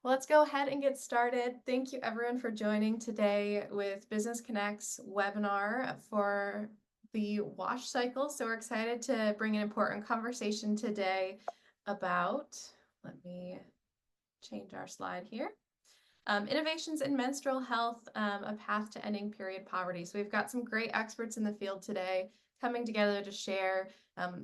Let's go ahead and get started. Thank you everyone for joining today with Business Connect's webinar for the wash cycle. So we're excited to bring an important conversation today about, let me change our slide here. Innovations in menstrual health, a path to ending period poverty. So we've got some great experts in the field today coming together to share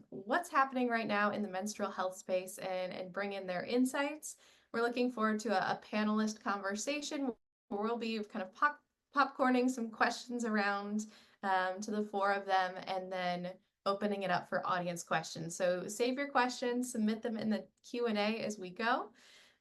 what's happening right now in the menstrual health space and bring in their insights. We're looking forward to a panelist conversation where we'll be kind of popcorning some questions around to the four of them and then opening it up for audience questions. So save your questions, submit them in the Q&A as we go.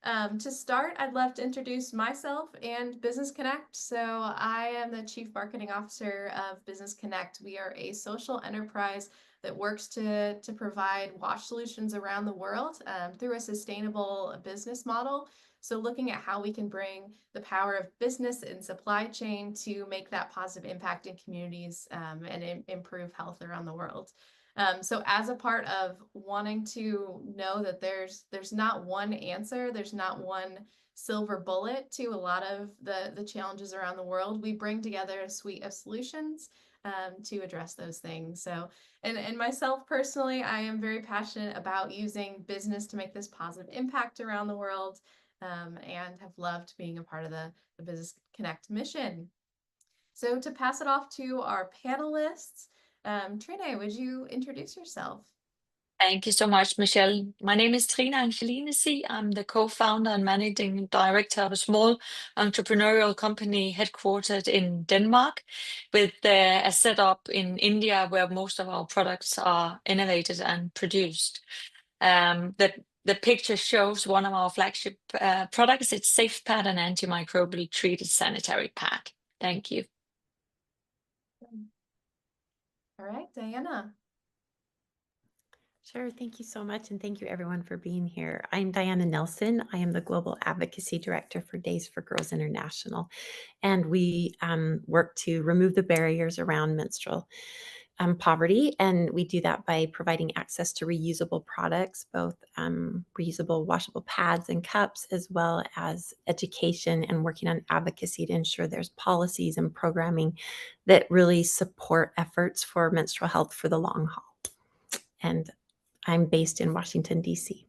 To start, I'd love to introduce myself and Business Connect. So I am the Chief Marketing Officer of Business Connect. We are a social enterprise that works to provide wash solutions around the world through a sustainable business model. So looking at how we can bring the power of business and supply chain to make that positive impact in communities and improve health around the world. So as a part of wanting to know that there's not one answer, there's not one silver bullet to a lot of the challenges around the world, we bring together a suite of solutions to address those things. So, and myself personally, I am very passionate about using business to make this positive impact around the world, and have loved being a part of the Business Connect mission. So to pass it off to our panelists, Trine, would you introduce yourself? Thank you so much, Michelle. My name is Trine Angelinesi. I'm the co-founder and managing director of a small entrepreneurial company headquartered in Denmark with a setup in India where most of our products are innovated and produced. The picture shows one of our flagship products. It's Safe Pad, an antimicrobially treated sanitary pad. Thank you. All right, Diana. Sure. Thank you so much. And thank you everyone for being here. I'm Diana Nelson. I am the Global Advocacy Director for Days for Girls International. And we work to remove the barriers around menstrual poverty. And we do that by providing access to reusable products, both reusable washable pads and cups, as well as education and working on advocacy to ensure there's policies and programming that really support efforts for menstrual health for the long haul. And I'm based in Washington, D.C.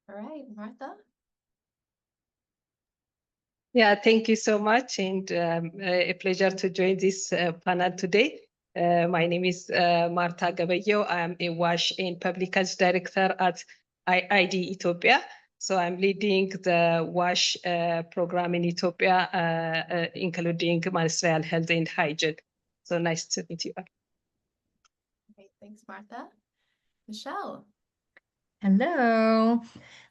All right, Martha. Yeah, thank you so much, and a pleasure to join this panel today. My name is Marta Gabayo. I'm a WASH and Public Health Director at ID Ethiopia. So I'm leading the WASH program in Ethiopia, including menstrual health and hygiene. So nice to meet you. Great, thanks, Martha. Michelle. Hello,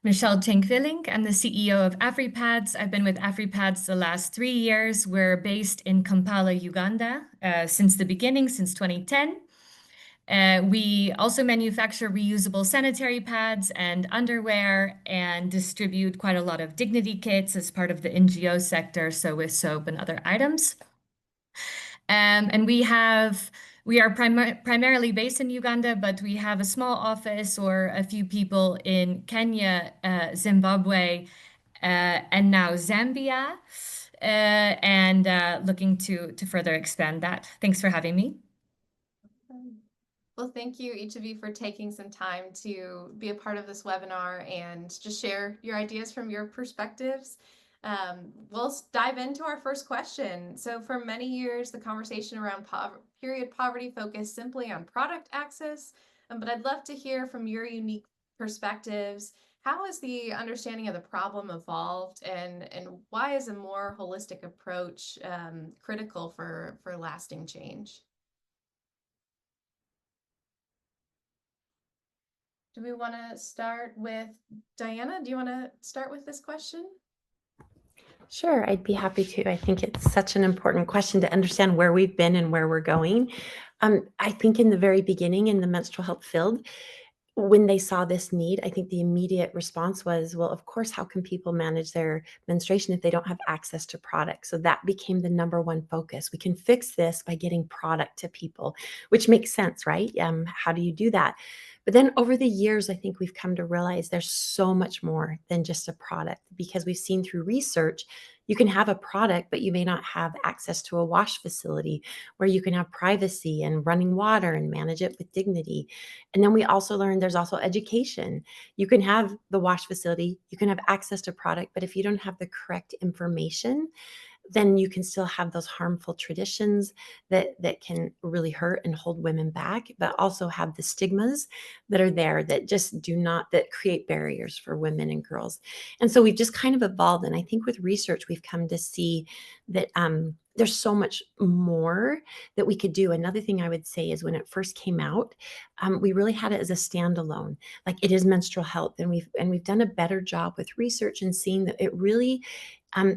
Michelle Tinkwilling. I'm the CEO of AfriPads. I've been with AfriPads the last 3 years. We're based in Kampala, Uganda, since the beginning, since 2010. We also manufacture reusable sanitary pads and underwear and distribute quite a lot of dignity kits as part of the NGO sector, so with soap and other items. And we are primarily based in Uganda, but we have a small office or a few people in Kenya, Zimbabwe, and now Zambia, and looking to further expand that. Thanks for having me. Well, thank you, each of you, for taking some time to be a part of this webinar and just share your ideas from your perspectives. We'll dive into our first question. So for many years, the conversation around period poverty focused simply on product access, but I'd love to hear from your unique perspectives. How has the understanding of the problem evolved, and why is a more holistic approach critical for lasting change? Do we want to start with Diana? Do you want to start with this question? Sure, I'd be happy to. I think it's such an important question to understand where we've been and where we're going. I think in the very beginning in the menstrual health field, when they saw this need, I think the immediate response was, well, of course, how can people manage their menstruation if they don't have access to products? So that became the number one focus. We can fix this by getting product to people, which makes sense, right? How do you do that? But then over the years, I think we've come to realize there's so much more than just a product, because we've seen through research, you can have a product, but you may not have access to a wash facility where you can have privacy and running water and manage it with dignity. And then we also learned there's also education. You can have the wash facility, you can have access to product, but if you don't have the correct information, then you can still have those harmful traditions that can really hurt and hold women back, but also have the stigmas that are there that just do not, that create barriers for women and girls. And so we've just kind of evolved. And I think with research, we've come to see that there's so much more that we could do. Another thing I would say is when it first came out, we really had it as a standalone, like it is menstrual health, and we've done a better job with research and seeing that it really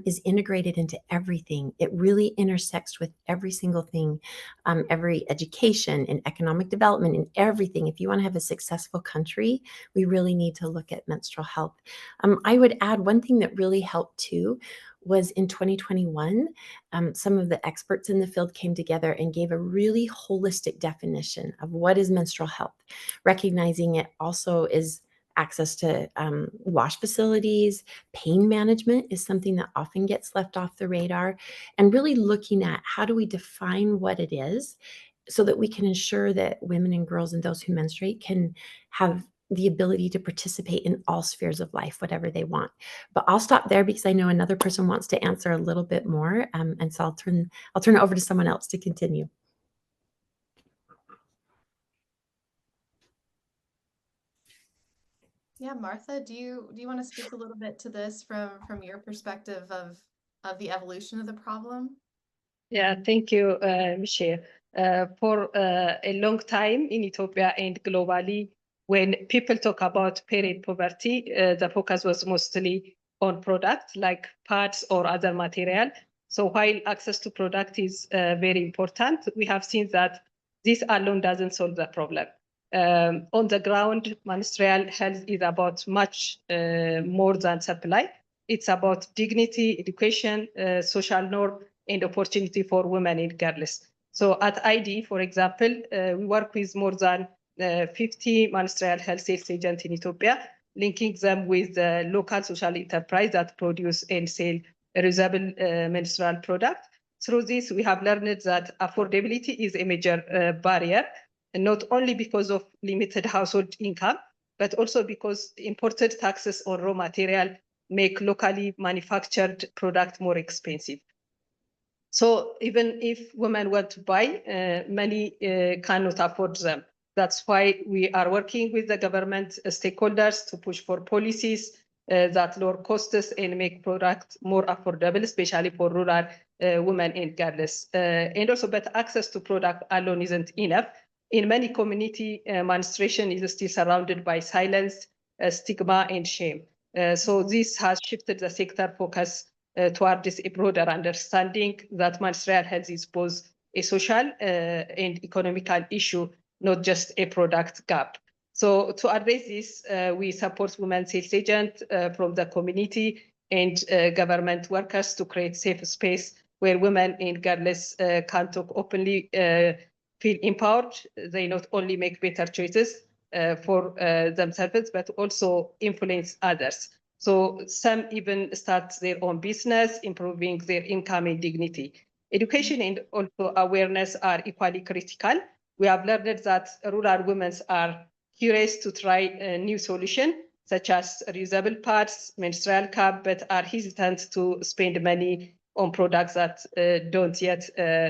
is integrated into everything. It really intersects with every single thing, every education and economic development and everything. If you want to have a successful country, we really need to look at menstrual health. I would add one thing that really helped too was in 2021, some of the experts in the field came together and gave a really holistic definition of what is menstrual health, recognizing it also is access to wash facilities. Pain management is something that often gets left off the radar, and really looking at how do we define what it is so that we can ensure that women and girls and those who menstruate can have the ability to participate in all spheres of life, whatever they want. But I'll stop there because I know another person wants to answer a little bit more, and so I'll turn it over to someone else to continue. Yeah, Martha, do you want to speak a little bit to this from your perspective of the evolution of the problem? Yeah, thank you, Michelle. For a long time in Ethiopia and globally, when people talk about period poverty, the focus was mostly on product like pads or other material. So while access to product is very important, we have seen that this alone doesn't solve the problem. On the ground, menstrual health is about much more than supply. It's about dignity, education, social norm, and opportunity for women and girls. So at ID, for example, we work with more than 50 menstrual health sales agents in Ethiopia, linking them with the local social enterprise that produce and sell reusable menstrual product. Through this, we have learned that affordability is a major barrier, and not only because of limited household income, but also because imported taxes on raw material make locally manufactured product more expensive. So even if women want to buy, many cannot afford them. That's why we are working with the government stakeholders to push for policies that lower costs and make product more affordable, especially for rural women and girls. And also, but access to product alone isn't enough. In many community, menstruation is still surrounded by silence, stigma, and shame. So this has shifted the sector focus towards a broader understanding that menstrual health is both a social and economical issue, not just a product gap. So to address this, we support women sales agents from the community and government workers to create safe space where women and girls can talk openly, feel empowered. They not only make better choices for themselves, but also influence others. So some even start their own business, improving their income and dignity. Education and also awareness are equally critical. We have learned that rural women are curious to try a new solution, such as reusable pads, menstrual cup, but are hesitant to spend money on products that don't yet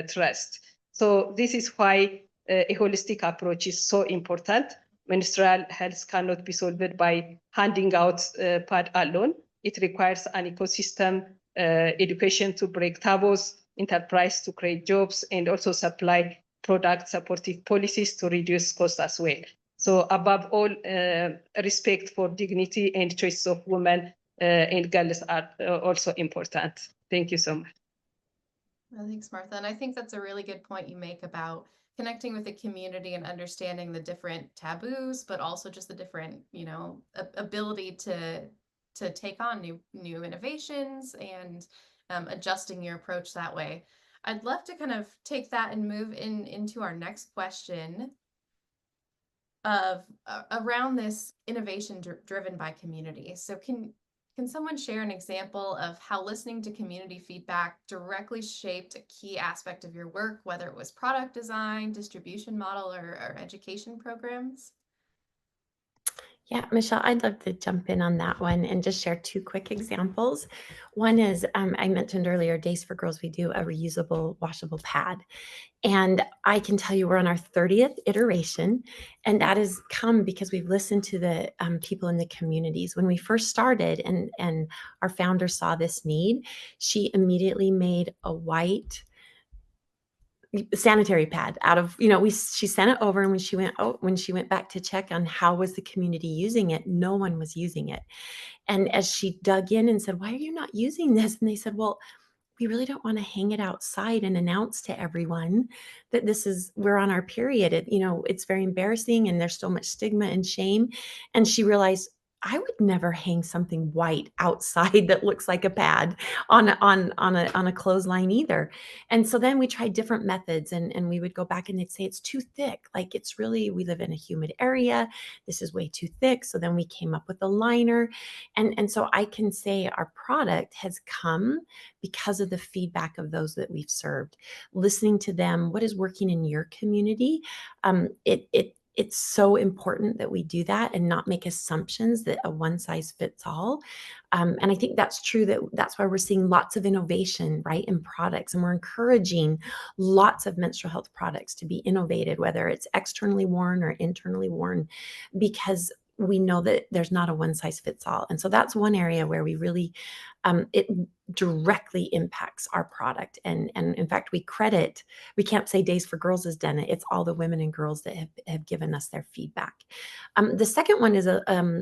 trust. So this is why a holistic approach is so important. Menstrual health cannot be solved by handing out pad alone. It requires an ecosystem, education to break taboos, enterprise to create jobs, and also supply product supportive policies to reduce costs as well. So above all, respect for dignity and choices of women and girls are also important. Thank you so much. Well, thanks, Martha. And I think that's a really good point you make about connecting with the community and understanding the different taboos, but also just the different, ability to take on new innovations and adjusting your approach that way. I'd love to kind of take that and move into our next question. of around this innovation driven by community. So can someone share an example of how listening to community feedback directly shaped a key aspect of your work, whether it was product design, distribution model, or education programs? Yeah, Michelle, I'd love to jump in on that one and just share two quick examples. One is I mentioned earlier, Days for Girls, we do a reusable, washable pad. And I can tell you we're on our 30th iteration, and that has come because we've listened to the people in the communities. When we first started and our founder saw this need, she immediately made a white sanitary pad out of, she sent it over, and when she went back to check on how was the community using it, no one was using it. And as she dug in and said, why are you not using this? And they said, well, we really don't want to hang it outside and announce to everyone that we're on our period. It's very embarrassing, and there's so much stigma and shame. And she realized, I would never hang something white outside that looks like a pad on a clothesline either. And so then we tried different methods, and we would go back and they'd say it's too thick. Like, we live in a humid area. This is way too thick. So then we came up with a liner. And so I can say our product has come because of the feedback of those that we've served, listening to them. What is working in your community? It's so important that we do that and not make assumptions that a one size fits all. And I think that's true. That's why we're seeing lots of innovation, right, in products, and we're encouraging lots of menstrual health products to be innovated, whether it's externally worn or internally worn, because we know that there's not a one size fits all. And so that's one area where we really, it directly impacts our product. And in fact, we can't say Days for Girls has done it. It's all the women and girls that have given us their feedback. The second one is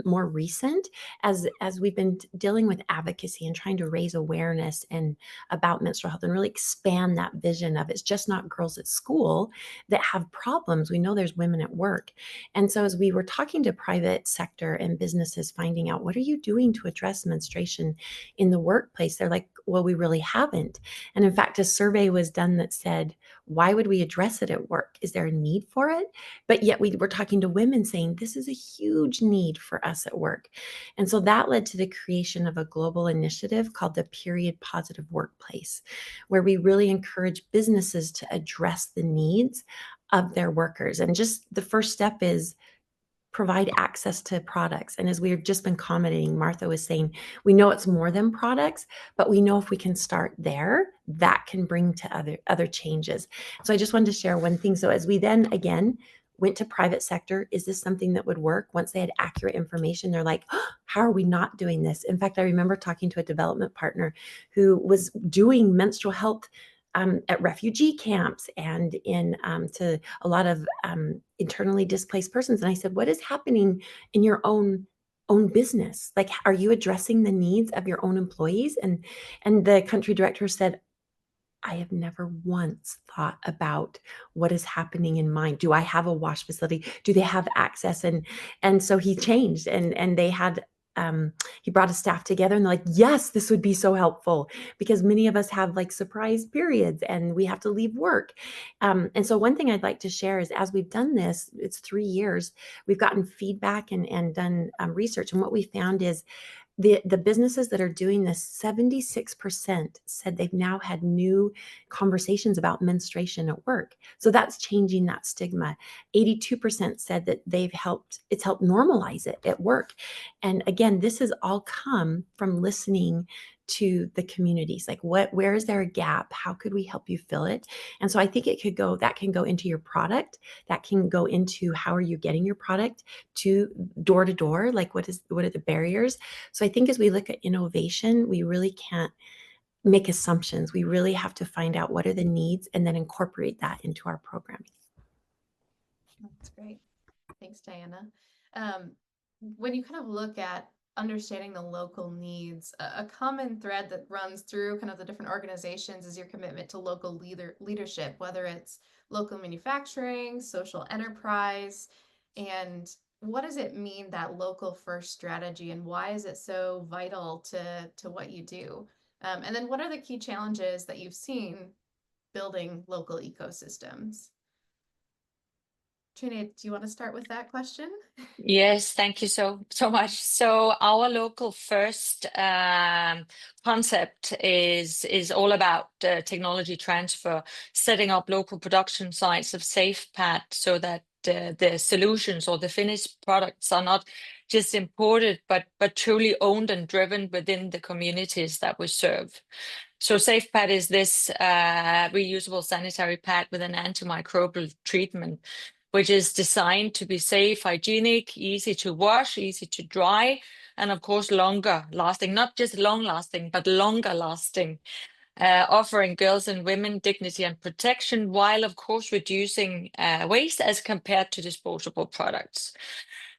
more recent, as we've been dealing with advocacy and trying to raise awareness and about menstrual health and really expand that vision of it's just not girls at school that have problems. We know there's women at work. And so as we were talking to private sector and businesses, finding out what are you doing to address menstruation in the workplace, they're like, well, we really haven't. And in fact, a survey was done that said, why would we address it at work? Is there a need for it? But yet we were talking to women saying, this is a huge need for us at work. And so that led to the creation of a global initiative called the Period Positive Workplace, where we really encourage businesses to address the needs of their workers. And just the first step is provide access to products. And as we've just been commenting, Martha was saying, we know it's more than products, but we know if we can start there, that can bring to other changes. So I just wanted to share one thing. So as we then again went to private sector, is this something that would work? Once they had accurate information, they're like, oh, how are we not doing this? In fact, I remember talking to a development partner who was doing menstrual health at refugee camps and to a lot of internally displaced persons. And I said, what is happening in your own business? Like, are you addressing the needs of your own employees? And the country director said, I have never once thought about what is happening in mine. Do I have a wash facility? Do they have access? And so he changed, and they had he brought a staff together, and they're like, yes, this would be so helpful, because many of us have like surprise periods and we have to leave work. And so one thing I'd like to share is, as we've done this, it's 3 years, we've gotten feedback and done research. And what we found is the businesses that are doing this, 76% said they've now had new conversations about menstruation at work. So that's changing that stigma. 82% said that it's helped normalize it at work. And again, this has all come from listening to the communities. Like, where is there a gap? How could we help you fill it? And so I think that can go into your product, that can go into how are you getting your product to door to door, like what are the barriers. So I think as we look at innovation, we really can't make assumptions. We really have to find out what are the needs and then incorporate that into our programming. That's great. Thanks, Diana. When you kind of look at understanding the local needs, a common thread that runs through kind of the different organizations is your commitment to local leadership, whether it's local manufacturing, social enterprise, and what does it mean, that local first strategy, and why is it so vital to what you do? And then what are the key challenges that you've seen building local ecosystems? Trina, do you want to start with that question? Yes, thank you so much. So our local first concept is all about technology transfer, setting up local production sites of SafePad so that the solutions or the finished products are not just imported, but truly owned and driven within the communities that we serve. So SafePad is this reusable sanitary pad with an antimicrobial treatment, which is designed to be safe, hygienic, easy to wash, easy to dry, and of course, longer lasting, not just long lasting, but longer lasting, offering girls and women dignity and protection while, of course, reducing waste as compared to disposable products.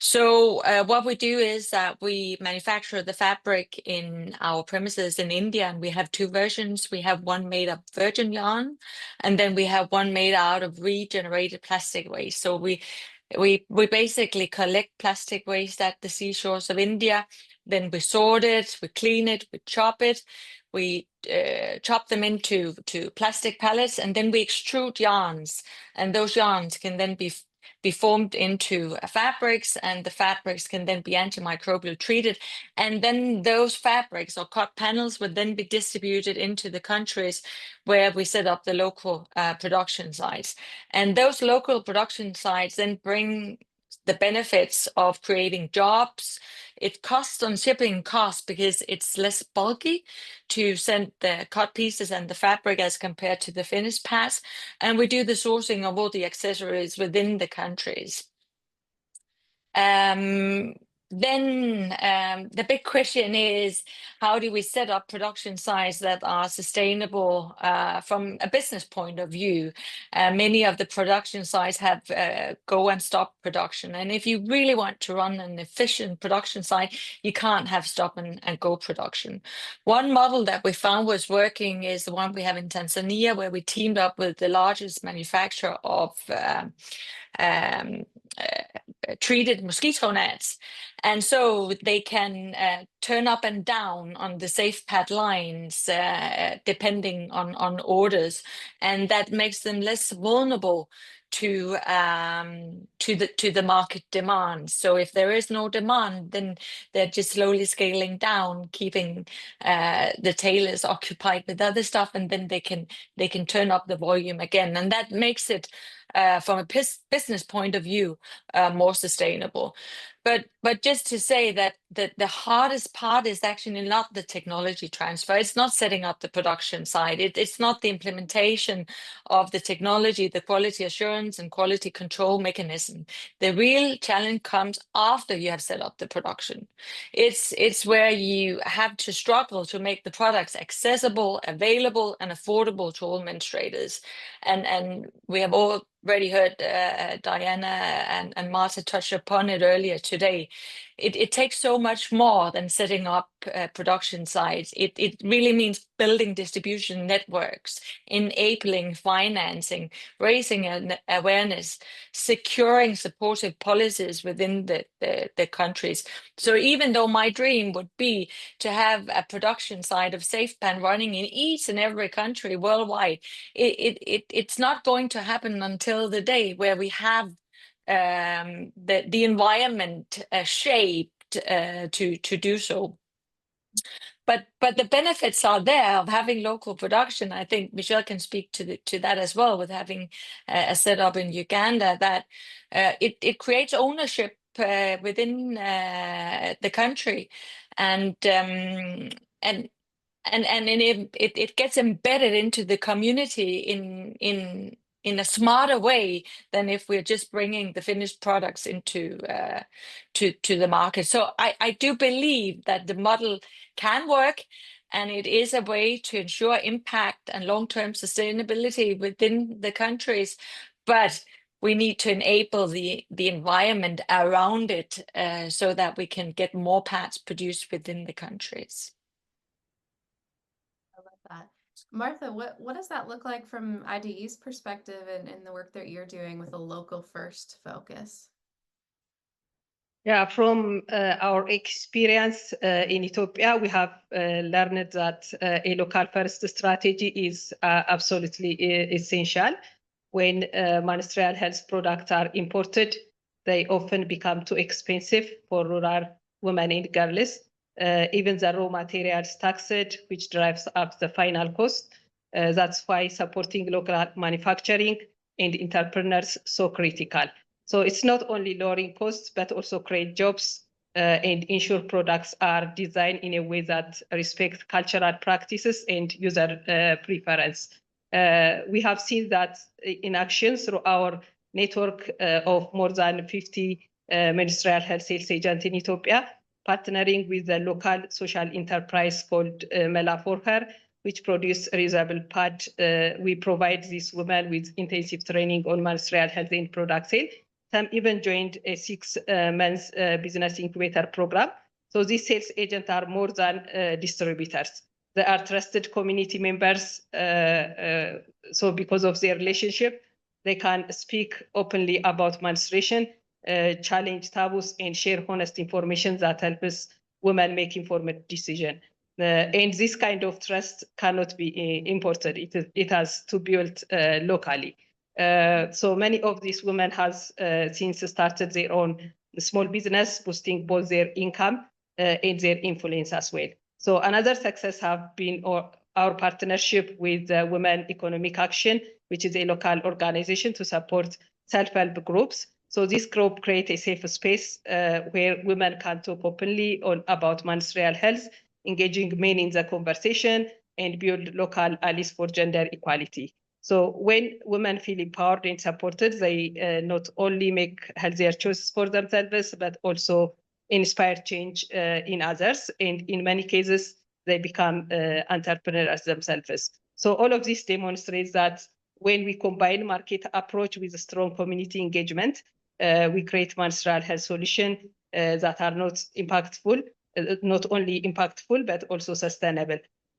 So what we do is that we manufacture the fabric in our premises in India, and we have two versions. We have one made of virgin yarn, and then we have one made out of regenerated plastic waste. So we basically collect plastic waste at the seashores of India, then we sort it, we clean it, we chop it, we chop them into plastic pellets, and then we extrude yarns, and those yarns can then be formed into fabrics, and the fabrics can then be antimicrobial treated, and then those fabrics or cut panels would then be distributed into the countries where we set up the local production sites. And those local production sites then bring the benefits of creating jobs. It costs on shipping costs because it's less bulky to send the cut pieces and the fabric as compared to the finished pads. And we do the sourcing of all the accessories within the countries. Then the big question is, how do we set up production sites that are sustainable from a business point of view? Many of the production sites have go and stop production. And if you really want to run an efficient production site, you can't have stop and go production. One model that we found was working is the one we have in Tanzania, where we teamed up with the largest manufacturer of treated mosquito nets, and so they can turn up and down on the SafePad lines depending on orders, and that makes them less vulnerable to the market demand. So if there is no demand, then they're just slowly scaling down, keeping the tailors occupied with other stuff, and then they can turn up the volume again, and that makes it from a business point of view more sustainable. But just to say that the hardest part is actually not the technology transfer. It's not setting up the production side. It's not the implementation of the technology, the quality assurance and quality control mechanism. The real challenge comes after you have set up the production. It's where you have to struggle to make the products accessible, available, and affordable to all menstruators. And we have already heard Diana and Martha touch upon it earlier today. It takes so much more than setting up production sites. It really means building distribution networks, enabling financing, raising awareness, securing supportive policies within the countries. So even though my dream would be to have a production site of SafePad running in each and every country worldwide, it's not going to happen until the day where we have the environment shaped to do so. But the benefits are there of having local production. I think Michelle can speak to that as well, with having a setup in Uganda, that it creates ownership within the country, and it gets embedded into the community in a smarter way than if we're just bringing the finished products into to the market. So I do believe that the model can work, and it is a way to ensure impact and long-term sustainability within the countries, but we need to enable the environment around it so that we can get more pads produced within the countries. That. Martha, what does that look like from IDE's perspective and the work that you're doing with a local first focus? Yeah, from our experience in Ethiopia, we have learned that a local first strategy is absolutely essential. when menstrual health products are imported, they often become too expensive for rural women and girls. Even the raw materials taxed, which drives up the final cost. That's why supporting local manufacturing and entrepreneurs so critical. So it's not only lowering costs, but also create jobs and ensure products are designed in a way that respect cultural practices and user preference. We have seen that in action through our network of more than 50 menstrual health sales agents in Ethiopia, partnering with the local social enterprise called Mela for Her, which produce reusable pad. We provide these women with intensive training on menstrual health and product sale. Some even joined a 6-month business incubator program. So these sales agents are more than distributors. They are trusted community members. So because of their relationship, they can speak openly about menstruation, challenge taboos, and share honest information that helps women make informed decisions. And this kind of trust cannot be imported. It has to be built locally. So many of these women has since started their own small business, boosting both their income and their influence as well. So another success have been our partnership with Women Economic Action, which is a local organization to support self-help groups. So this group creates a safe space where women can talk openly about menstrual health, engaging men in the conversation, and build local allies for gender equality. So when women feel empowered and supported, they not only make healthier choices for themselves, but also inspire change in others. And in many cases, they become entrepreneurs themselves. So all of this demonstrates that when we combine market approach with a strong community engagement, we create menstrual health solutions that are not only impactful, but also sustainable.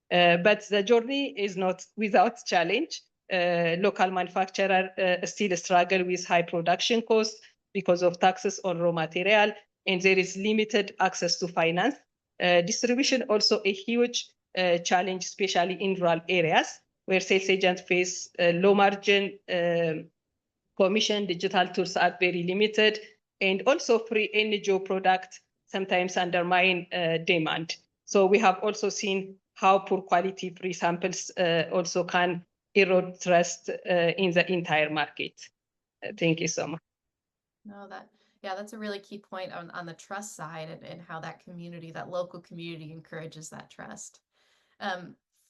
But the journey is not without challenge. Local manufacturers still struggle with high production costs because of taxes on raw material, and there is limited access to finance. Distribution also a huge challenge, especially in rural areas where sales agents face low margin commission, digital tools are very limited, and also free NGO products sometimes undermine demand. So we have also seen how poor quality free samples also can erode trust in the entire market. Thank you so much. No, that's a really key point on the trust side and how that community, that local community encourages that trust.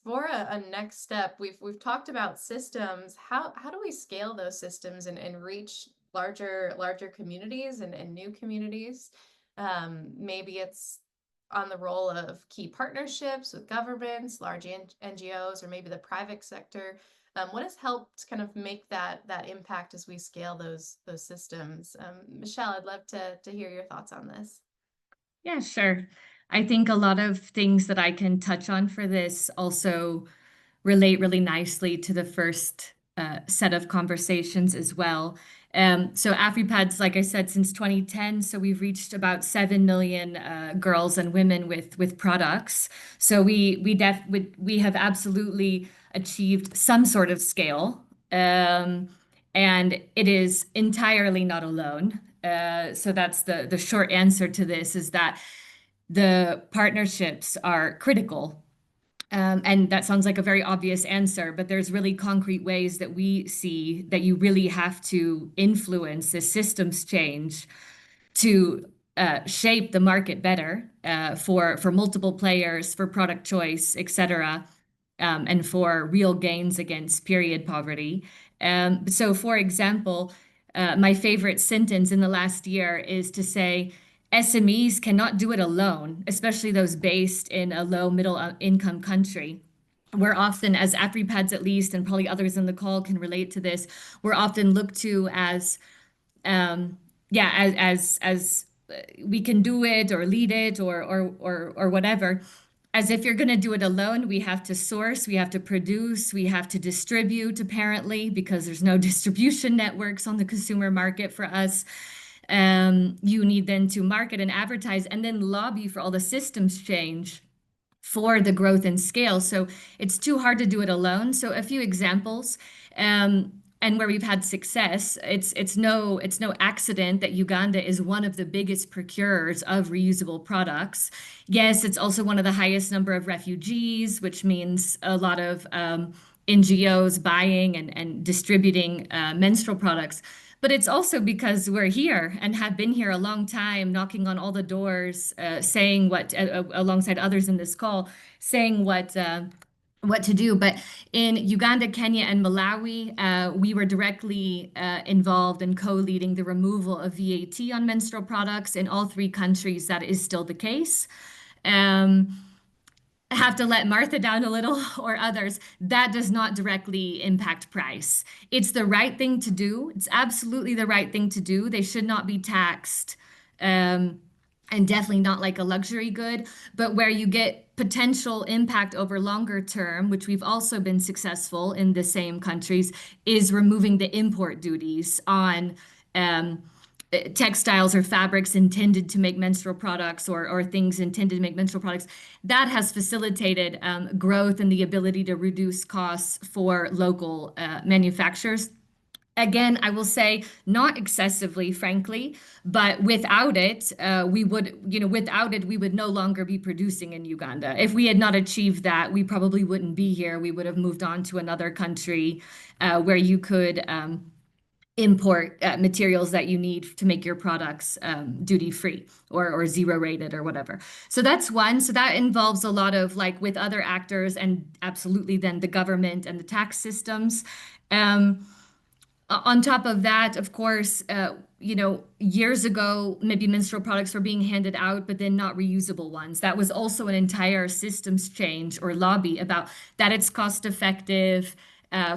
For a next step, we've talked about systems. How do we scale those systems and reach larger communities and new communities? Maybe it's on the role of key partnerships with governments, large NGOs, or maybe the private sector. What has helped kind of make that impact as we scale those systems? Michelle, I'd love to hear your thoughts on this. Yeah, sure. I think a lot of things that I can touch on for this also relate really nicely to the first set of conversations as well. So AfriPads, like I said, since 2010, so we've reached about 7 million girls and women with products. So we have absolutely achieved some sort of scale, and it is entirely not alone. So that's the short answer to this, is that the partnerships are critical. And that sounds like a very obvious answer, but there's really concrete ways that we see that you really have to influence the systems change to shape the market better for multiple players, for product choice, etc., and for real gains against period poverty. So, for example, my favorite sentence in the last year is to say, SMEs cannot do it alone, especially those based in a low middle income country. We're often, as AfriPads at least, and probably others in the call can relate to this, we're often looked to as, as we can do it or lead it or whatever. As if you're going to do it alone, we have to source, we have to produce, we have to distribute, apparently, because there's no distribution networks on the consumer market for us. You need then to market and advertise and then lobby for all the systems change for the growth and scale. So it's too hard to do it alone. So a few examples. and where we've had success. It's no accident that Uganda is one of the biggest procurers of reusable products. Yes, it's also one of the highest number of refugees, which means a lot of NGOs buying and distributing menstrual products. But it's also because we're here and have been here a long time, knocking on all the doors, saying what, alongside others in this call, saying what to do. But in Uganda, Kenya, and Malawi, we were directly involved in co-leading the removal of VAT on menstrual products. In all three countries, that is still the case. Um, have to let Martha down a little or others, that does not directly impact price. It's the right thing to do. It's absolutely the right thing to do. They should not be taxed. And definitely not like a luxury good, but where you get potential impact over longer term, which we've also been successful in the same countries, is removing the import duties on um, textiles or fabrics intended to make menstrual products or things intended to make menstrual products. That has facilitated growth and the ability to reduce costs for local manufacturers. Again, I will say not excessively, frankly, but without it, without it, we would no longer be producing in Uganda. If we had not achieved that, we probably wouldn't be here. We would have moved on to another country where you could import materials that you need to make your products duty free or zero rated or whatever. So that's one. So that involves a lot of like with other actors and absolutely then the government and the tax systems. On top of that, of course, years ago, maybe menstrual products were being handed out, but then not reusable ones. That was also an entire systems change or lobby about that it's cost effective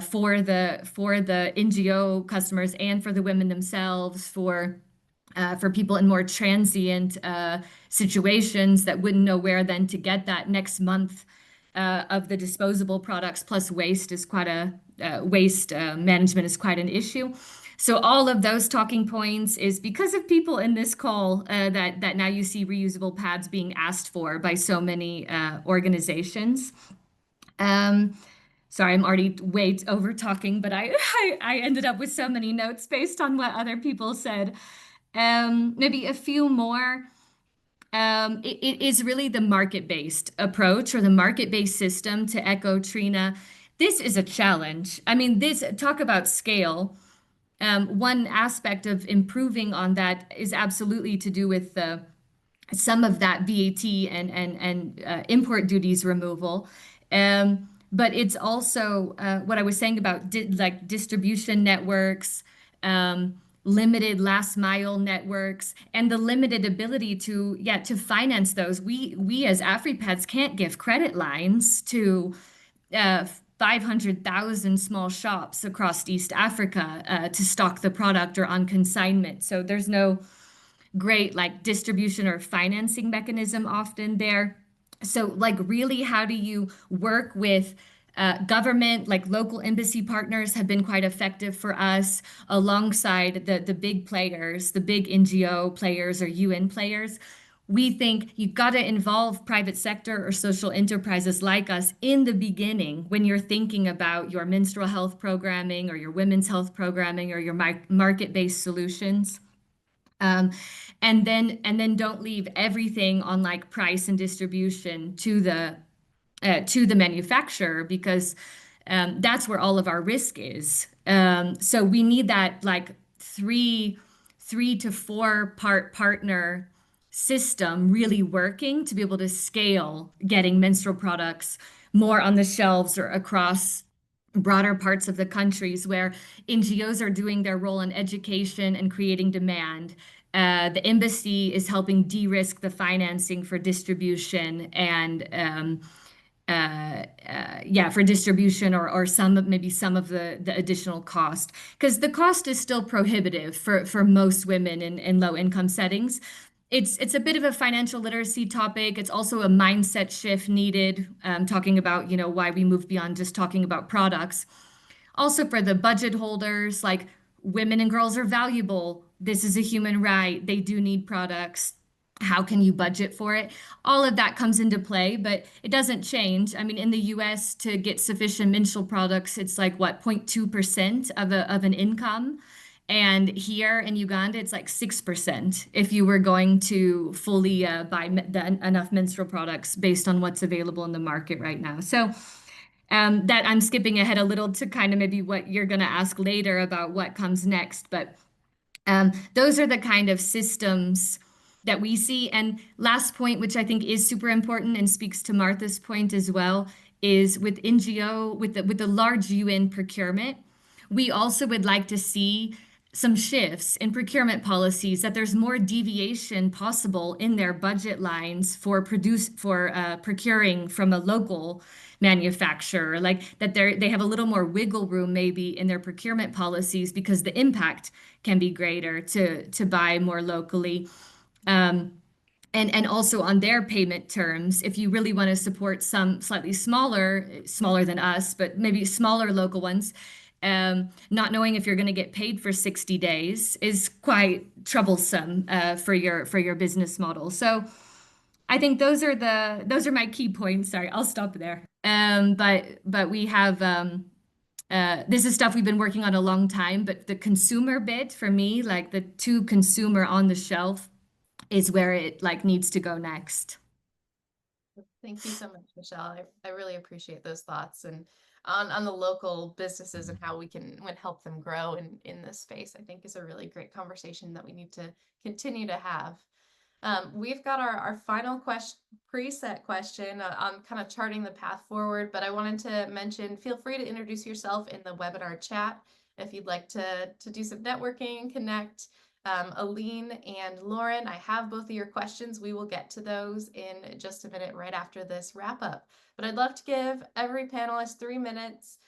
for the NGO customers and for the women themselves, for people in more transient situations that wouldn't know where then to get that next month of the disposable products plus waste is quite a waste management is quite an issue. So all of those talking points is because of people in this call that now you see reusable pads being asked for by so many organizations. Um, Sorry, I'm already way over talking, but I ended up with so many notes based on what other people said. Maybe a few more. It is really the market-based approach or the market-based system to echo Trina. This is a challenge. I mean, this talk about scale. One aspect of improving on that is absolutely to do with some of that VAT and import duties removal. But it's also what I was saying about like distribution networks, limited last mile networks, and the limited ability to finance those. We as AfriPads can't give credit lines to 500,000 small shops across East Africa to stock the product or on consignment. So there's no great like distribution or financing mechanism often there. So like really, how do you work with government, like local embassy partners have been quite effective for us alongside the big players, the big NGO players or UN players. We think you've got to involve private sector or social enterprises like us in the beginning when you're thinking about your menstrual health programming or your women's health programming or your market-based solutions. Um, and then don't leave everything on like price and distribution to the manufacturer because that's where all of our risk is. So we need that like three to four partner system really working to be able to scale getting menstrual products more on the shelves or across broader parts of the countries where NGOs are doing their role in education and creating demand. The embassy is helping de-risk the financing for distribution and for distribution or maybe some of the additional cost because the cost is still prohibitive for most women in low income settings. It's a bit of a financial literacy topic. It's also a mindset shift needed, talking about, why we move beyond just talking about products. Also for the budget holders, like women and girls are valuable. This is a human right. They do need products. How can you budget for it? All of that comes into play, but it doesn't change. I mean, in the US, to get sufficient menstrual products, it's like what, 0.2% of an income. And here in Uganda, it's like 6% if you were going to fully buy enough menstrual products based on what's available in the market right now. So that I'm skipping ahead a little to kind of maybe what you're going to ask later about what comes next. But those are the kind of systems that we see. And last point, which I think is super important and speaks to Martha's point as well, is with NGO, with the large UN procurement, we also would like to see some shifts in procurement policies, that there's more deviation possible in their budget lines for procuring from a local manufacturer, like that they have a little more wiggle room maybe in their procurement policies because the impact can be greater to buy more locally. And also on their payment terms, if you really want to support some slightly smaller than us, but maybe smaller local ones, not knowing if you're going to get paid for 60 days is quite troublesome for your business model. So I think those are my key points. Sorry, I'll stop there. But we have this is stuff we've been working on a long time, but the consumer bit for me, like the to consumer on the shelf, is where it like needs to go next. Thank you so much, Michelle. I really appreciate those thoughts and on the local businesses and how we can help them grow in this space. I think is a really great conversation that we need to continue to have. We've got our final preset question on kind of charting the path forward, but I wanted to mention, feel free to introduce yourself in the webinar chat if you'd like to do some networking, connect. Aline and Lauren, I have both of your questions. We will get to those in just a minute right after this wrap up. But I'd love to give every panelist 3 minutes,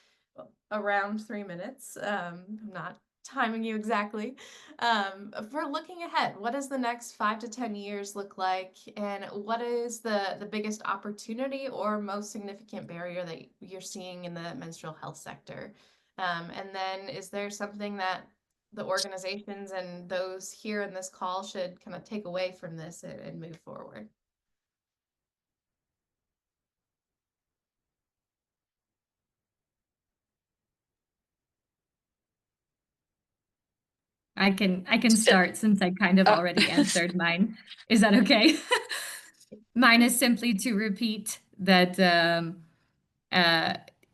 around 3 minutes. I'm not timing you exactly. For looking ahead, what does the next 5 to 10 years look like? And what is the biggest opportunity or most significant barrier that you're seeing in the menstrual health sector? And then is there something that the organizations and those here in this call should kind of take away from this and move forward? I can start since I kind of already answered mine. Is that okay? Mine is simply to repeat that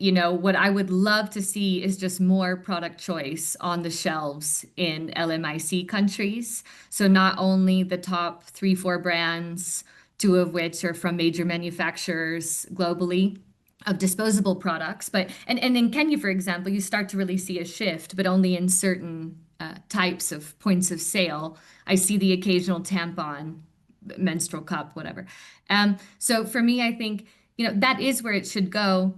what I would love to see is just more product choice on the shelves in LMIC countries. So not only the top 3, 4 brands, 2 of which are from major manufacturers globally of disposable products, but and in Kenya, for example, you start to really see a shift, but only in certain types of points of sale. I see the occasional tampon, menstrual cup, whatever. So for me, I think that is where it should go.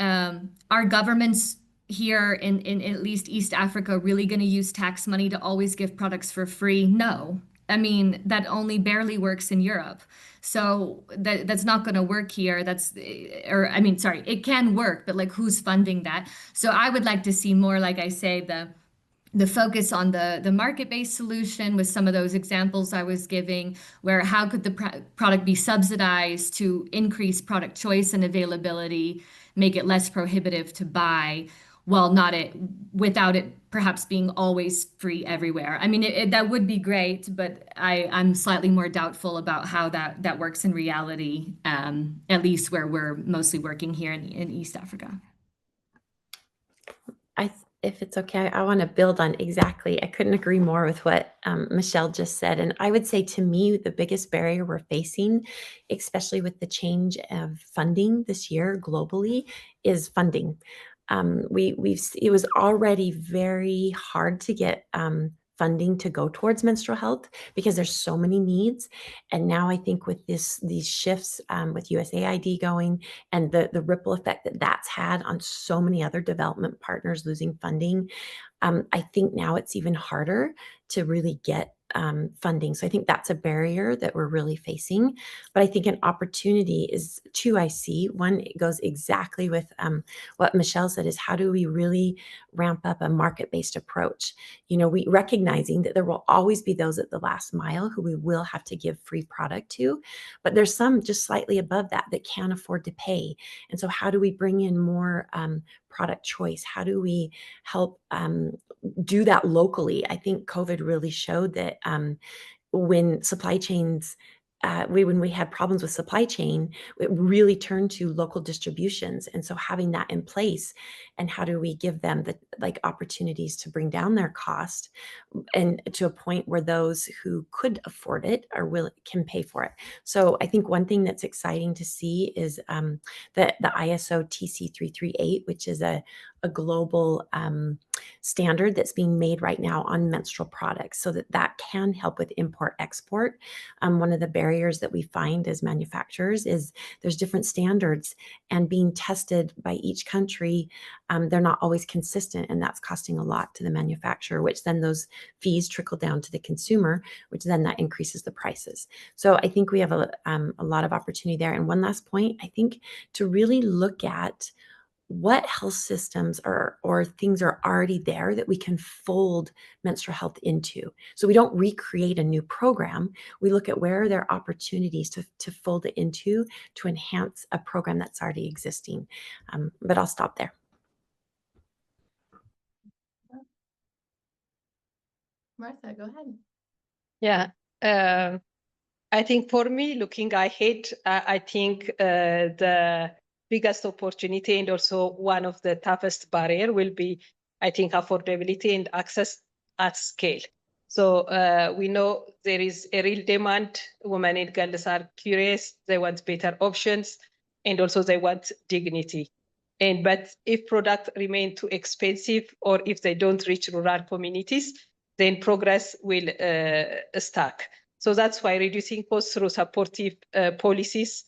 Are governments here in at least East Africa really going to use tax money to always give products for free? No. I mean, that only barely works in Europe. So that's not going to work here. Sorry, it can work, but like who's funding that? So I would like to see more, like I say, the focus on the market-based solution with some of those examples I was giving, where how could the product be subsidized to increase product choice and availability, make it less prohibitive to buy, while without it perhaps being always free everywhere. I mean, that would be great, but I'm slightly more doubtful about how that works in reality, at least where we're mostly working here in East Africa. If it's okay, I want to build on exactly. I couldn't agree more with what Michelle just said. And I would say, to me, the biggest barrier we're facing, especially with the change of funding this year globally, is funding. It was already very hard to get funding to go towards menstrual health because there's so many needs. And now I think with these shifts with USAID going and the ripple effect that's had on so many other development partners losing funding, I think now it's even harder to really get funding. So I think that's a barrier that we're really facing. But I think an opportunity is two I see. One, it goes exactly with what Michelle said, is how do we really ramp up a market-based approach? We recognizing that there will always be those at the last mile who we will have to give free product to, but there's some just slightly above that can't afford to pay. And so how do we bring in more product choice? How do we help do that locally? I think COVID really showed that when supply chains, when we had problems with supply chain, it really turned to local distributions. And so having that in place, and how do we give them the opportunities to bring down their cost and to a point where those who could afford it can pay for it. So I think one thing that's exciting to see is the ISO TC 338, which is a global standard that's being made right now on menstrual products, so that can help with import export. One of the barriers that we find as manufacturers is there's different standards, and being tested by each country, they're not always consistent, and that's costing a lot to the manufacturer, which then those fees trickle down to the consumer, which then that increases the prices. So I think we have a lot of opportunity there. And one last point, I think, to really look at what health systems or things are already there that we can fold menstrual health into. So we don't recreate a new program. We look at where are there opportunities to fold it into to enhance a program that's already existing. But I'll stop there. Martha, go ahead. Yeah. I think for me, looking ahead, I think the biggest opportunity and also one of the toughest barrier will be, I think, affordability and access at scale. So we know there is a real demand. Women and girls are curious. They want better options, and also they want dignity. But if products remain too expensive, or if they don't reach rural communities, then progress will stuck. So that's why reducing costs through supportive policies,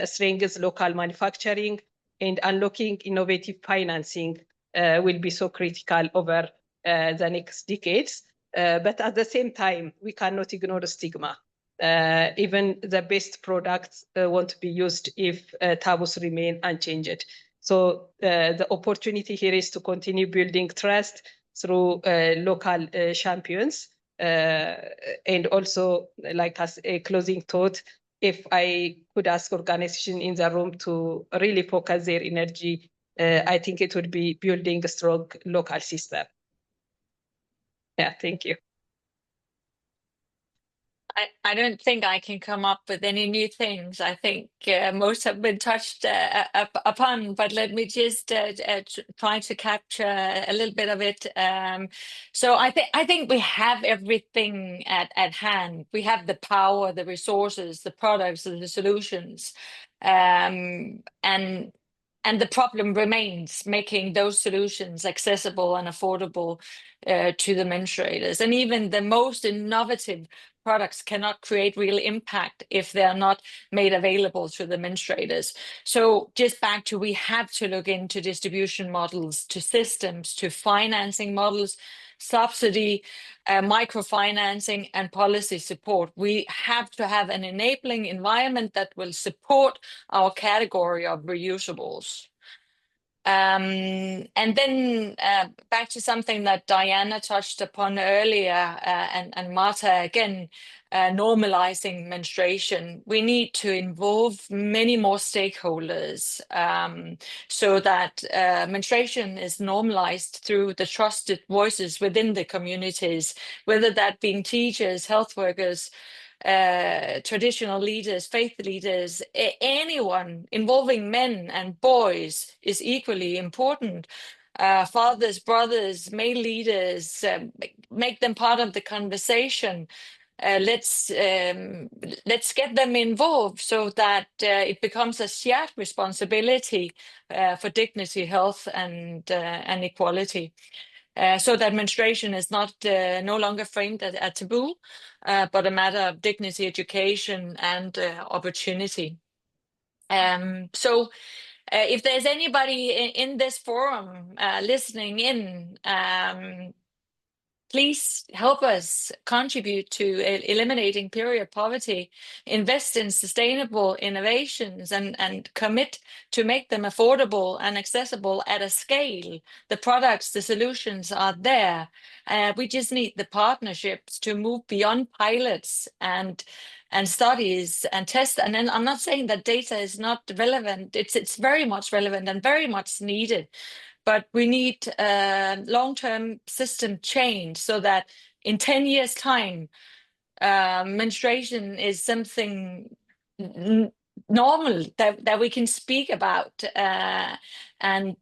strengthens local manufacturing, and unlocking innovative financing will be so critical over the next decades. But at the same time, we cannot ignore the stigma. Even the best products won't be used if taboos remain unchanged. So the opportunity here is to continue building trust through local champions. And also, like as a closing thought, if I could ask organizations in the room to really focus their energy, I think it would be building a strong local system. Yeah, thank you. I don't think I can come up with any new things. I think most have been touched upon, but let me just try to capture a little bit of it. So I think we have everything at hand. We have the power, the resources, the products, and the solutions, and the problem remains making those solutions accessible and affordable to the menstruators. And even the most innovative products cannot create real impact if they're not made available to the menstruators. So just back to, we have to look into distribution models, to systems, to financing models, subsidy, microfinancing, and policy support. We have to have an enabling environment that will support our category of reusables. And then back to something that Diana touched upon earlier, and Marta again, normalizing menstruation. We need to involve many more stakeholders so that menstruation is normalized through the trusted voices within the communities, whether that being teachers, health workers, traditional leaders, faith leaders, anyone involving men and boys is equally important. Fathers, brothers, male leaders, make them part of the conversation. Let's get them involved so that it becomes a shared responsibility for dignity, health, and equality. So that menstruation is not no longer framed as a taboo, but a matter of dignity, education, and opportunity. So if there's anybody in this forum listening in, please help us contribute to eliminating period poverty, invest in sustainable innovations, and commit to make them affordable and accessible at a scale. The products, the solutions are there. We just need the partnerships to move beyond pilots and studies and tests. And then I'm not saying that data is not relevant. It's very much relevant and very much needed. But we need long-term system change so that in 10 years' time, menstruation is something normal that we can speak about and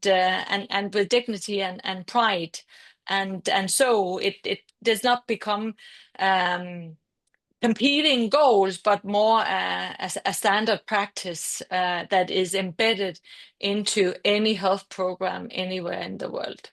with dignity and pride, and so it does not become competing goals, but more a standard practice that is embedded into any health program anywhere in the world.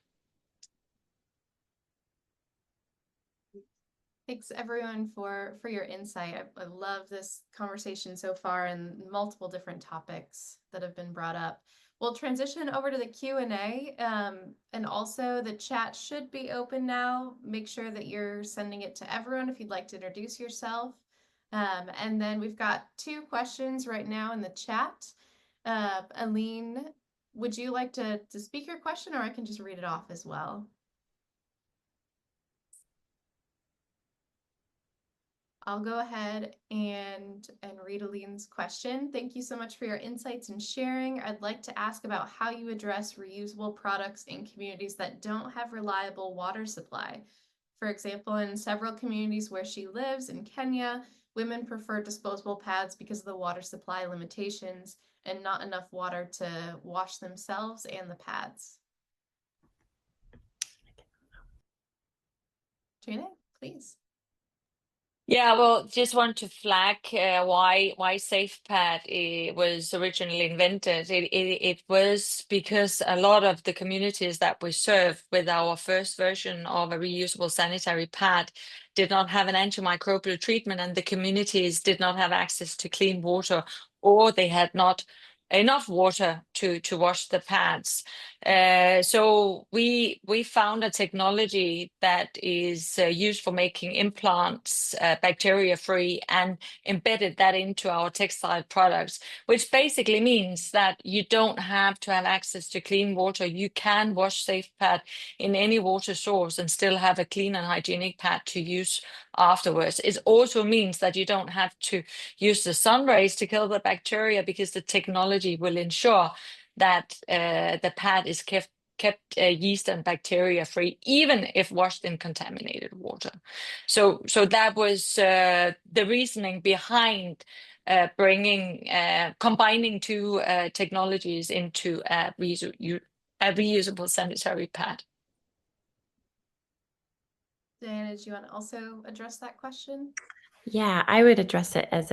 Thanks everyone for your insight. I love this conversation so far and multiple different topics that have been brought up. We'll transition over to the Q&A, and also the chat should be open now. Make sure that you're sending it to everyone if you'd like to introduce yourself. And then we've got 2 questions right now in the chat. Aline, would you like to speak your question, or I can just read it off as well? I'll go ahead and read Aline's question. Thank you so much for your insights and sharing. I'd like to ask about how you address reusable products in communities that don't have reliable water supply. For example, in several communities where she lives in Kenya, women prefer disposable pads because of the water supply limitations and not enough water to wash themselves and the pads. Trina, please. Yeah, well, just want to flag why SafePad was originally invented. It was because a lot of the communities that we serve with our first version of a reusable sanitary pad did not have an antimicrobial treatment, and the communities did not have access to clean water, or they had not enough water to wash the pads. So we found a technology that is used for making implants bacteria-free and embedded that into our textile products, which basically means that you don't have to have access to clean water. You can wash SafePad in any water source and still have a clean and hygienic pad to use afterwards. It also means that you don't have to use the sun rays to kill the bacteria, because the technology will ensure that the pad is kept yeast and bacteria free, even if washed in contaminated water. So that was the reasoning behind combining 2 technologies into a reusable sanitary pad. Diana, do you want to also address that question? Yeah, I would address it as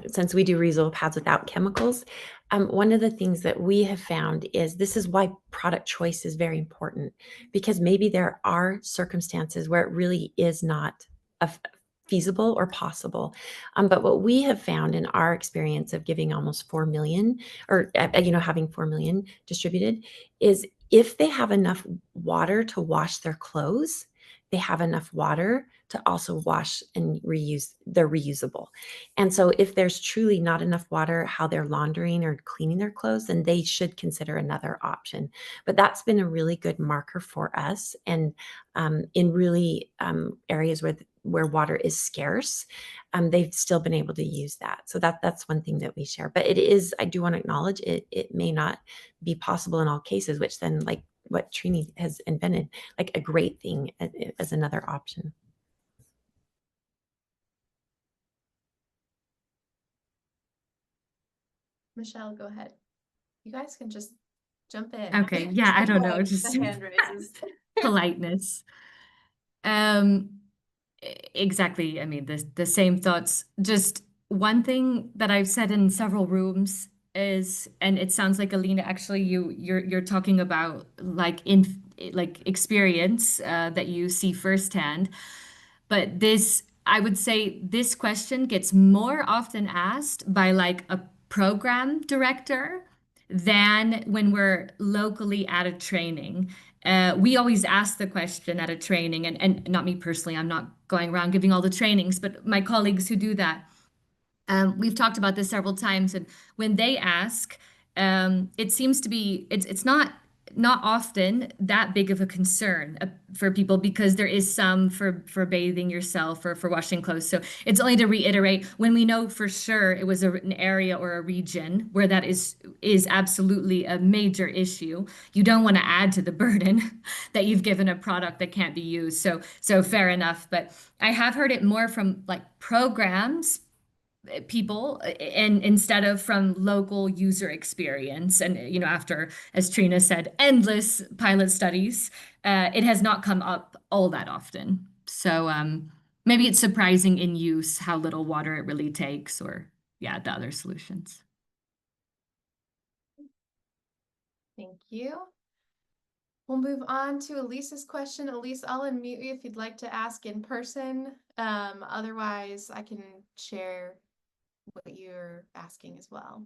since we do reusable pads without chemicals. One of the things that we have found is this is why product choice is very important, because maybe there are circumstances where it really is not feasible or possible. But what we have found in our experience of giving almost 4 million, or having 4 million distributed, is if they have enough water to wash their clothes, they have enough water to also wash and reuse. They're reusable. And so if there's truly not enough water how they're laundering or cleaning their clothes, then they should consider another option. But that's been a really good marker for us. And in really areas where water is scarce, they've still been able to use that. So that's one thing that we share. But it is, I do want to acknowledge it may not be possible in all cases, which then, like what Trini has invented, like a great thing as another option. Michelle, go ahead. You guys can just jump in. Okay, yeah, I don't know, The just hand raises. politeness. Exactly. I mean, the same thoughts. Just one thing that I've said in several rooms is, and it sounds like Alina, actually, you're talking about like experience that you see firsthand. But this, I would say, this question gets more often asked by like a program director than when we're locally at a training. we always ask the question at a training, and not me personally, I'm not going around giving all the trainings, but my colleagues who do that. We've talked about this several times, and when they ask, it seems to be it's not often that big of a concern for people because there is some for bathing yourself or for washing clothes. So it's only to reiterate when we know for sure it was an area or a region where that is absolutely a major issue. You don't want to add to the burden that you've given a product that can't be used. So fair enough, but I have heard it more from like programs people and instead of from local user experience. And after, as Trina said, endless pilot studies, it has not come up all that often. So maybe it's surprising in use how little water it really takes, or yeah, the other solutions. Thank you. We'll move on to Elise's question. Elise, I'll unmute you if you'd like to ask in person. Otherwise, I can share what you're asking as well.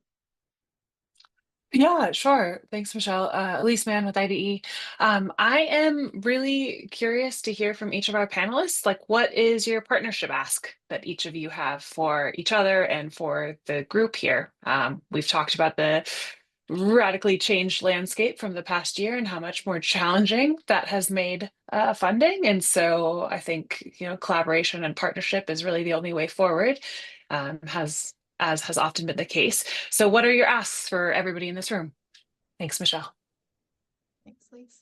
Yeah, sure. Thanks, Michelle. Elise Mann with IDE. I am really curious to hear from each of our panelists, like what is your partnership ask that each of you have for each other and for the group here? We've talked about the radically changed landscape from the past year and how much more challenging that has made funding. And so I think, collaboration and partnership is really the only way forward, as has often been the case. So what are your asks for everybody in this room? Thanks, Michelle. Thanks, Lise.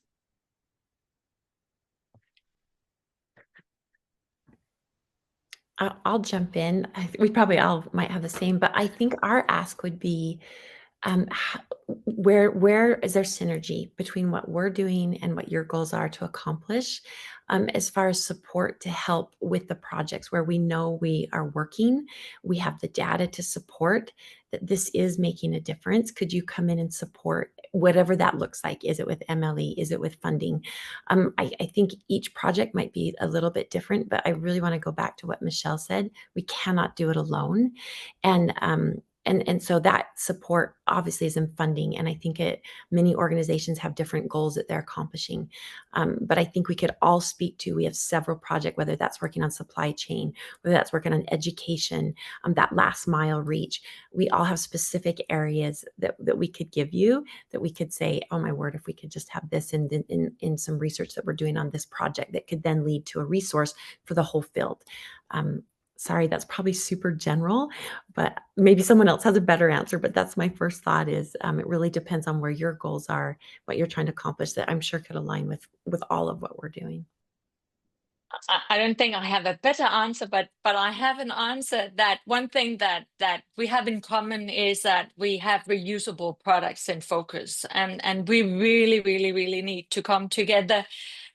I'll jump in. We probably all might have the same, but I think our ask would be, where is there synergy between what we're doing and what your goals are to accomplish, as far as support to help with the projects where we know we are working, we have the data to support that this is making a difference. Could you come in and support whatever that looks like? Is it with MLE? Is it with funding? I think each project might be a little bit different, but I really want to go back to what Michelle said. We cannot do it alone. And so that support obviously is in funding. And I think many organizations have different goals that they're accomplishing. But I think we could all speak to, we have several projects, whether that's working on supply chain, whether that's working on education, that last mile reach. We all have specific areas that we could give you, that we could say, oh my word, if we could just have this in some research that we're doing on this project that could then lead to a resource for the whole field. Sorry, that's probably super general, but maybe someone else has a better answer. But that's my first thought is it really depends on where your goals are, what you're trying to accomplish, that I'm sure could align with all of what we're doing. I don't think I have a better answer, but I have an answer that one thing that we have in common is that we have reusable products in focus, and we really need to come together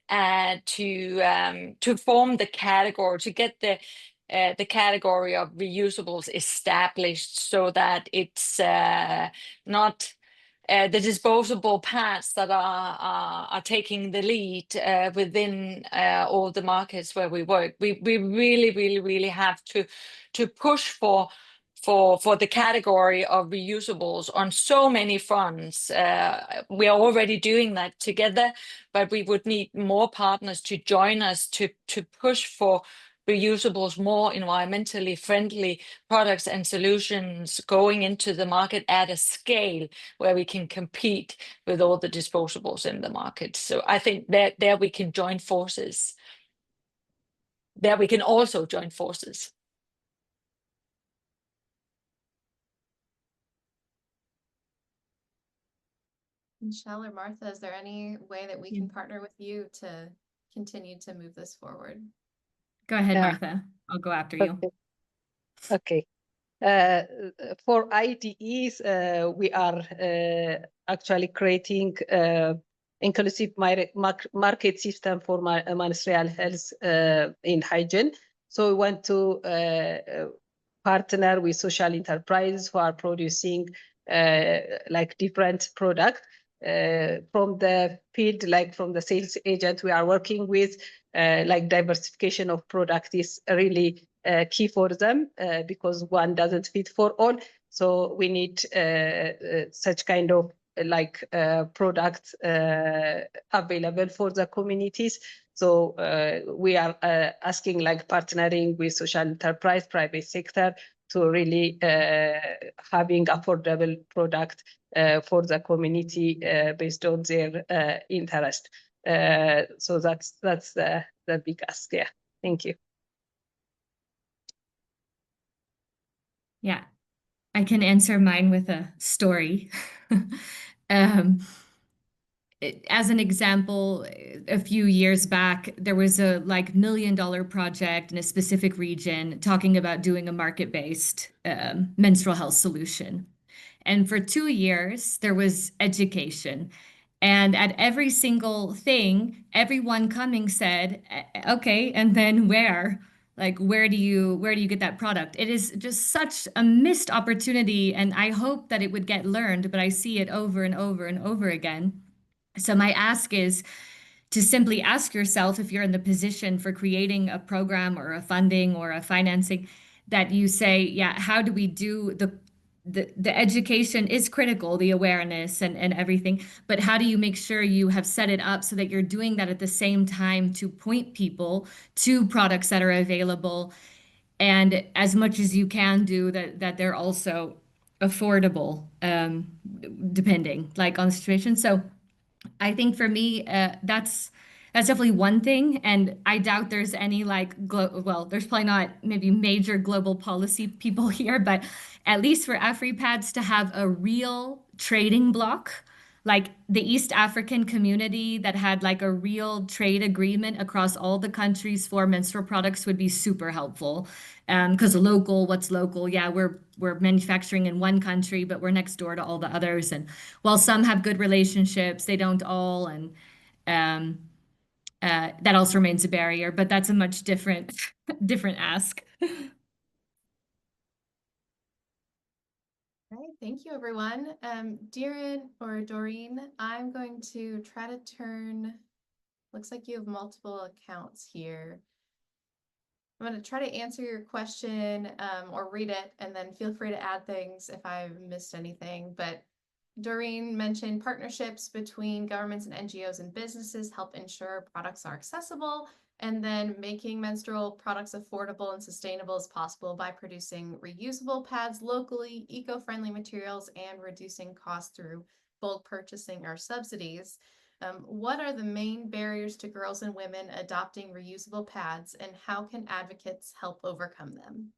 to form the category, to get the category of reusables established so that it's not the disposable pads that are taking the lead within all the markets where we work. We really have to push for the category of reusables on so many fronts. We are already doing that together, but we would need more partners to join us to push for reusables, more environmentally friendly products and solutions going into the market at a scale where we can compete with all the disposables in the market. So I think that there we can join forces. There we can also join forces. Michelle or Martha, is there any way that we can partner with you to continue to move this forward? Go ahead, Martha. I'll go after you. Okay. For IDEs, we are actually creating inclusive market system for menstrual health in hygiene. So we want to partner with social enterprises who are producing like different products from the field, like from the sales agent we are working with, like diversification of product is really key for them because one doesn't fit for all. So we need such kind of like products available for the communities. So we are asking, like, partnering with social enterprise, private sector, to really having affordable product for the community based on their interest. So that's the big ask. Yeah, thank you. Yeah, I can answer mine with a story. As an example, a few years back, there was a like $1 million project in a specific region talking about doing a market-based menstrual health solution. And for 2 years, there was education. And at every single thing, everyone coming said, okay, and then where? Like, where do you get that product? It is just such a missed opportunity. And I hope that it would get learned, but I see it over and over and over again. So my ask is to simply ask yourself, if you're in the position for creating a program or a funding or a financing, that you say, yeah, how do we do the education is critical, the awareness and everything, but how do you make sure you have set it up so that you're doing that at the same time to point people to products that are available, and as much as you can do that they're also affordable, depending like on the situation. So I think for me, that's definitely one thing, and I doubt there's any like well, there's probably not maybe major global policy people here, but at least for AfriPads to have a real trading bloc, like the East African community that had like a real trade agreement across all the countries for menstrual products would be super helpful. Because what's local? Yeah, we're manufacturing in one country, but we're next door to all the others. And while some have good relationships, they don't all, and um, that also remains a barrier. But that's a much different different ask. All right, thank you, everyone. Darren or Doreen, I'm going to try to turn, looks like you have multiple accounts here. I'm going to try to answer your question or read it, and then feel free to add things if I've missed anything. But Doreen mentioned partnerships between governments and NGOs and businesses help ensure products are accessible, and then making menstrual products affordable and sustainable as possible by producing reusable pads locally, eco-friendly materials, and reducing costs through bulk purchasing or subsidies. What are the main barriers to girls and women adopting reusable pads, and how can advocates help overcome them?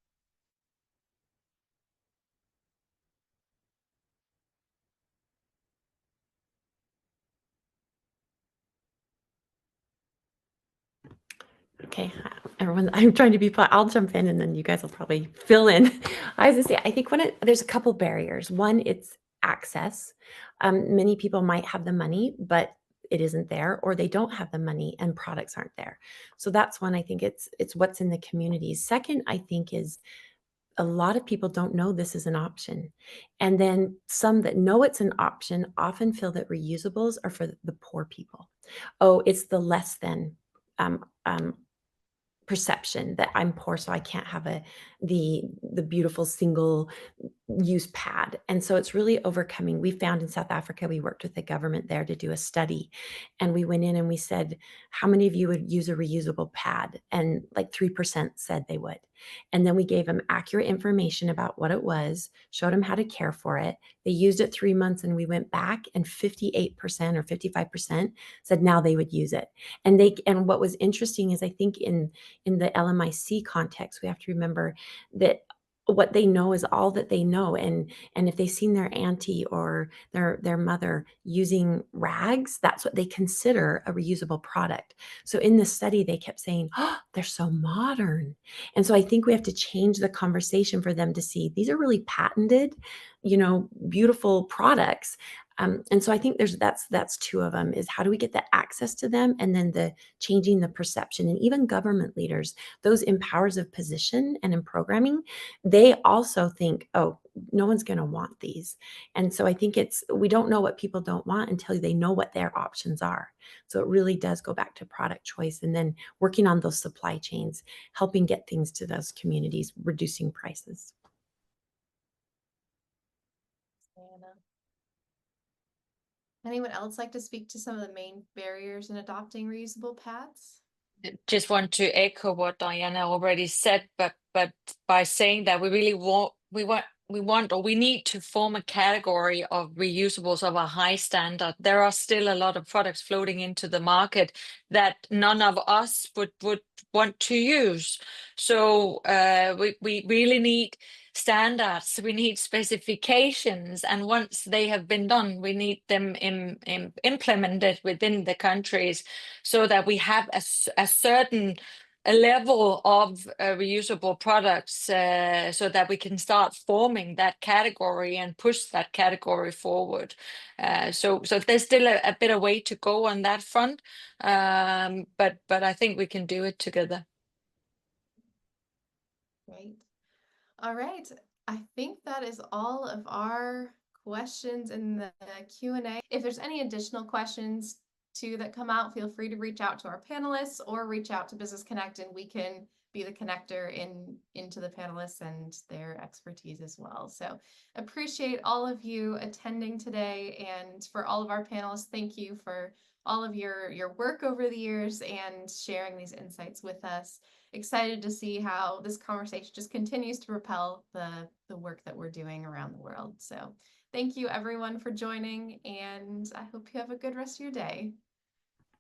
Okay, everyone, I'm trying to be, I'll jump in and then you guys will probably fill in. I was gonna say, I think there's a couple barriers. One, it's access. Many people might have the money, but it isn't there, or they don't have the money and products aren't there. So that's one. I think it's what's in the communities. Second, I think is a lot of people don't know this is an option. And then some that know it's an option often feel that reusables are for the poor people. Oh, it's the less than um, perception that I'm poor, so I can't have the beautiful single use pad. And so it's really overcoming. We found in South Africa, we worked with the government there to do a study, and we went in and we said, how many of you would use a reusable pad? And like 3% said they would. And then we gave them accurate information about what it was, showed them how to care for it. They used it 3 months, and we went back, and 58% or 55% said now they would use it. And what was interesting is, I think in the LMIC context, we have to remember that what they know is all that they know. And if they've seen their auntie or their mother using rags, that's what they consider a reusable product. So in the study, they kept saying, oh, they're so modern. And so I think we have to change the conversation for them to see these are really patented, beautiful products. And so I think that's two of them, is how do we get the access to them, and then the changing the perception. And even government leaders, those in powers of position and in programming, they also think, oh, no one's going to want these. And so I think we don't know what people don't want until they know what their options are. So it really does go back to product choice, and then working on those supply chains, helping get things to those communities, reducing prices. Diana. Anyone else like to speak to some of the main barriers in adopting reusable pads? Just want to echo what Diana already said, but by saying that we really want or we need to form a category of reusables of a high standard. There are still a lot of products floating into the market that none of us would want to use. So we really need standards, we need specifications, and once they have been done, we need them implemented within the countries so that we have a certain a level of reusable products so that we can start forming that category and push that category forward. So there's still a bit of way to go on that front, but I think we can do it together. Great. All right. I think that is all of our questions in the Q&A. If there's any additional questions too that come out, feel free to reach out to our panelists or reach out to Business Connect, and we can be the connector into the panelists and their expertise as well. So appreciate all of you attending today, and for all of our panelists, thank you for all of your work over the years and sharing these insights with us. Excited to see how this conversation just continues to propel the work that we're doing around the world. So thank you everyone for joining, and I hope you have a good rest of your day.